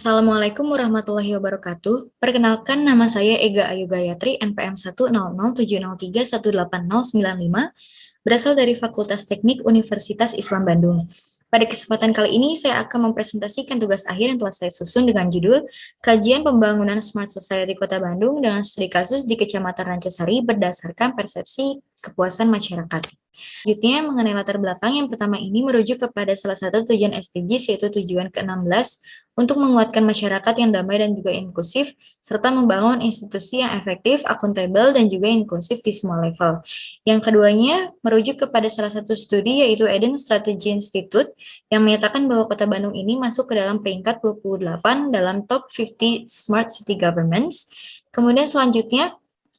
Assalamualaikum warahmatullahi wabarakatuh. Perkenalkan, nama saya Ega Ayu Gayatri, NPM 1007031809095, berasal dari Fakultas Teknik Universitas Islam Bandung. Pada kesempatan kali ini, saya akan mempresentasikan tugas akhir yang telah saya susun dengan judul Kajian Pembangunan Smart Society Kota Bandung dengan studi kasus di Kecamatan Rancasari berdasarkan persepsi kepuasan masyarakat. Selanjutnya, mengenai latar belakang, yang pertama ini merujuk kepada salah satu tujuan SDGs, yaitu tujuan ke-16, untuk menguatkan masyarakat yang damai dan juga inklusif, serta membangun institusi yang efektif, akuntabel, dan juga inklusif di semua level. Yang keduanya, merujuk kepada salah satu studi, yaitu Eden Strategy Institute, yang menyatakan bahwa Kota Bandung ini masuk ke dalam peringkat 28 dalam Top 50 Smart City Governments. Kemudian selanjutnya,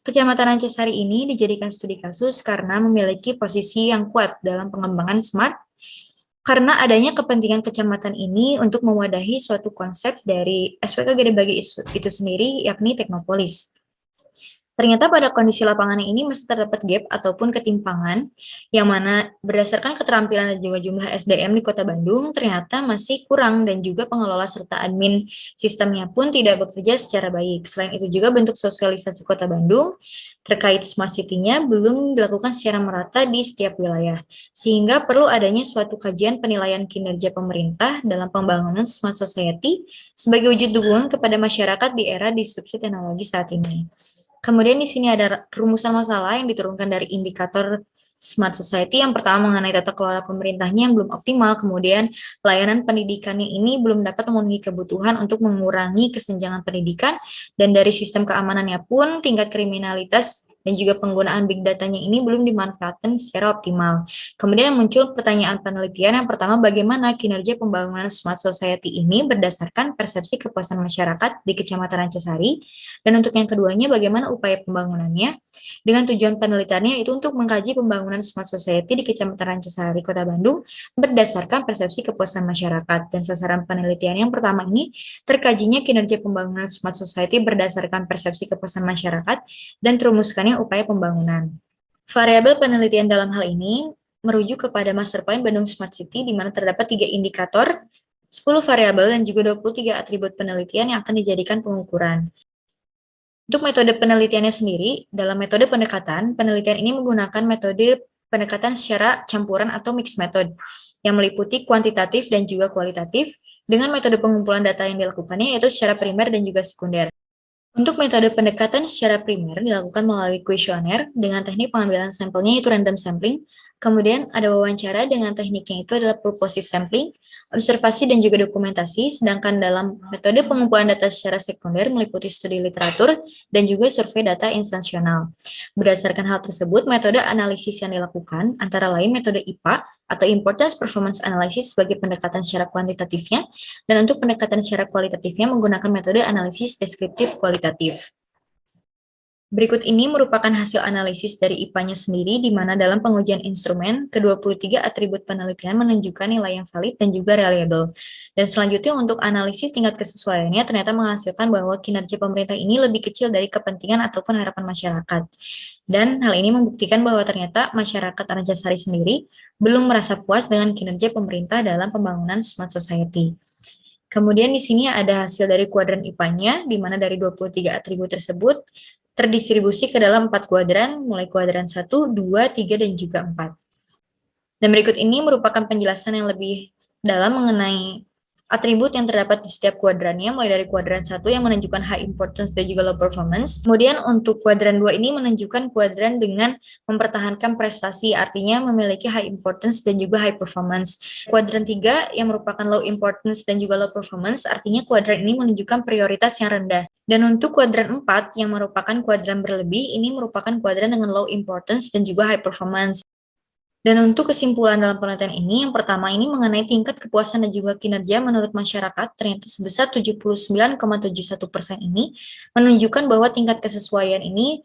Kecamatan Rancasari ini dijadikan studi kasus karena memiliki posisi yang kuat dalam pengembangan smart, karena adanya kepentingan kecamatan ini untuk mewadahi suatu konsep dari SPK Gede Bage itu sendiri, yakni Teknopolis. Ternyata pada kondisi lapangan ini masih terdapat gap ataupun ketimpangan, yang mana berdasarkan keterampilan dan juga jumlah SDM di Kota Bandung ternyata masih kurang, dan juga pengelola serta admin sistemnya pun tidak bekerja secara baik. Selain itu juga bentuk sosialisasi Kota Bandung terkait Smart City-nya belum dilakukan secara merata di setiap wilayah, sehingga perlu adanya suatu kajian penilaian kinerja pemerintah dalam pembangunan Smart Society sebagai wujud dukungan kepada masyarakat di era disrupsi teknologi saat ini. Kemudian di sini ada rumusan masalah yang diturunkan dari indikator Smart Society. Yang pertama mengenai tata kelola pemerintahnya yang belum optimal, kemudian layanan pendidikannya ini belum dapat memenuhi kebutuhan untuk mengurangi kesenjangan pendidikan, dan dari sistem keamanannya pun tingkat kriminalitas dan juga penggunaan big datanya ini belum dimanfaatkan secara optimal. Kemudian muncul pertanyaan penelitian. Yang pertama, bagaimana kinerja pembangunan Smart Society ini berdasarkan persepsi kepuasan masyarakat di Kecamatan Rancasari, dan untuk yang keduanya, bagaimana upaya pembangunannya, dengan tujuan penelitiannya itu untuk mengkaji pembangunan Smart Society di Kecamatan Rancasari, Kota Bandung, berdasarkan persepsi kepuasan masyarakat. Dan sasaran penelitian yang pertama ini terkajinya kinerja pembangunan Smart Society berdasarkan persepsi kepuasan masyarakat dan terumuskannya upaya pembangunan. Variabel penelitian dalam hal ini merujuk kepada Master Plan Bandung Smart City, di mana terdapat 3 indikator, 10 variabel, dan juga 23 atribut penelitian yang akan dijadikan pengukuran. Untuk metode penelitiannya sendiri, dalam metode pendekatan, penelitian ini menggunakan metode pendekatan secara campuran atau mixed method, yang meliputi kuantitatif dan juga kualitatif, dengan metode pengumpulan data yang dilakukannya yaitu secara primer dan juga sekunder. Untuk metode pendekatan secara primer dilakukan melalui kuesioner dengan teknik pengambilan sampelnya yaitu random sampling, kemudian ada wawancara dengan tekniknya itu adalah purposive sampling, observasi dan juga dokumentasi, sedangkan dalam metode pengumpulan data secara sekunder meliputi studi literatur dan juga survei data instansional. Berdasarkan hal tersebut, metode analisis yang dilakukan antara lain metode IPA atau Importance Performance Analysis sebagai pendekatan secara kuantitatifnya, dan untuk pendekatan secara kualitatifnya menggunakan metode analisis deskriptif kualitatif. Berikut ini merupakan hasil analisis dari IPA-nya sendiri, di mana dalam pengujian instrumen, ke-23 atribut penelitian menunjukkan nilai yang valid dan juga reliable. Dan selanjutnya untuk analisis tingkat kesesuaiannya ternyata menghasilkan bahwa kinerja pemerintah ini lebih kecil dari kepentingan ataupun harapan masyarakat. Dan hal ini membuktikan bahwa ternyata masyarakat Rancasari sendiri belum merasa puas dengan kinerja pemerintah dalam pembangunan Smart Society. Kemudian di sini ada hasil dari kuadran IPA-nya, di mana dari 23 atribut tersebut terdistribusi ke dalam 4 kuadran, mulai kuadran 1, 2, 3, dan juga 4. Dan berikut ini merupakan penjelasan yang lebih dalam mengenai atribut yang terdapat di setiap kuadrannya, mulai dari kuadran 1 yang menunjukkan high importance dan juga low performance. Kemudian untuk kuadran 2 ini menunjukkan kuadran dengan mempertahankan prestasi, artinya memiliki high importance dan juga high performance. Kuadran 3 yang merupakan low importance dan juga low performance, artinya kuadran ini menunjukkan prioritas yang rendah. Dan untuk kuadran 4 yang merupakan kuadran berlebih, ini merupakan kuadran dengan low importance dan juga high performance. Dan untuk kesimpulan dalam penelitian ini, yang pertama ini mengenai tingkat kepuasan dan juga kinerja menurut masyarakat ternyata sebesar 79,71% ini menunjukkan bahwa tingkat kesesuaian ini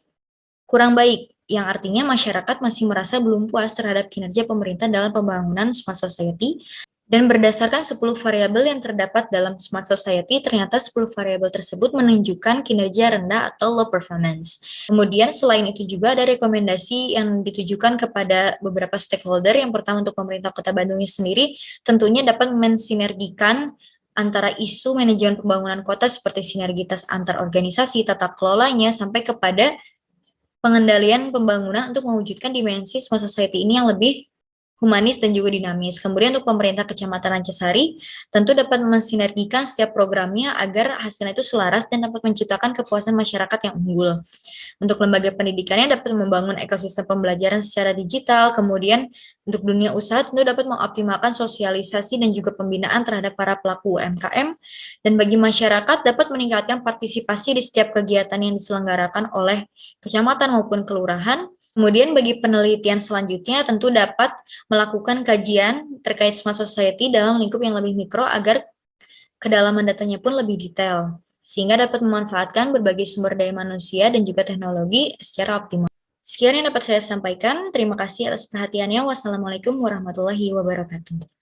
kurang baik, yang artinya masyarakat masih merasa belum puas terhadap kinerja pemerintah dalam pembangunan Smart Society. Dan berdasarkan 10 variabel yang terdapat dalam Smart Society, ternyata 10 variabel tersebut menunjukkan kinerja rendah atau low performance. Kemudian selain itu juga ada rekomendasi yang ditujukan kepada beberapa stakeholder. Yang pertama untuk pemerintah Kota Bandungnya sendiri, tentunya dapat mensinergikan antara isu manajemen pembangunan kota seperti sinergitas antar organisasi, tata kelolanya, sampai kepada pengendalian pembangunan untuk mewujudkan dimensi smart society ini yang lebih humanis dan juga dinamis. Kemudian untuk pemerintah Kecamatan Rancasari, tentu dapat mensinergikan setiap programnya agar hasilnya itu selaras dan dapat menciptakan kepuasan masyarakat yang unggul. Untuk lembaga pendidikannya dapat membangun ekosistem pembelajaran secara digital, kemudian untuk dunia usaha tentu dapat mengoptimalkan sosialisasi dan juga pembinaan terhadap para pelaku UMKM, dan bagi masyarakat dapat meningkatkan partisipasi di setiap kegiatan yang diselenggarakan oleh kecamatan maupun kelurahan. Kemudian bagi penelitian selanjutnya tentu dapat melakukan kajian terkait smart society dalam lingkup yang lebih mikro agar kedalaman datanya pun lebih detail, sehingga dapat memanfaatkan berbagai sumber daya manusia dan juga teknologi secara optimal. Sekian yang dapat saya sampaikan. Terima kasih atas perhatiannya. Wassalamualaikum warahmatullahi wabarakatuh.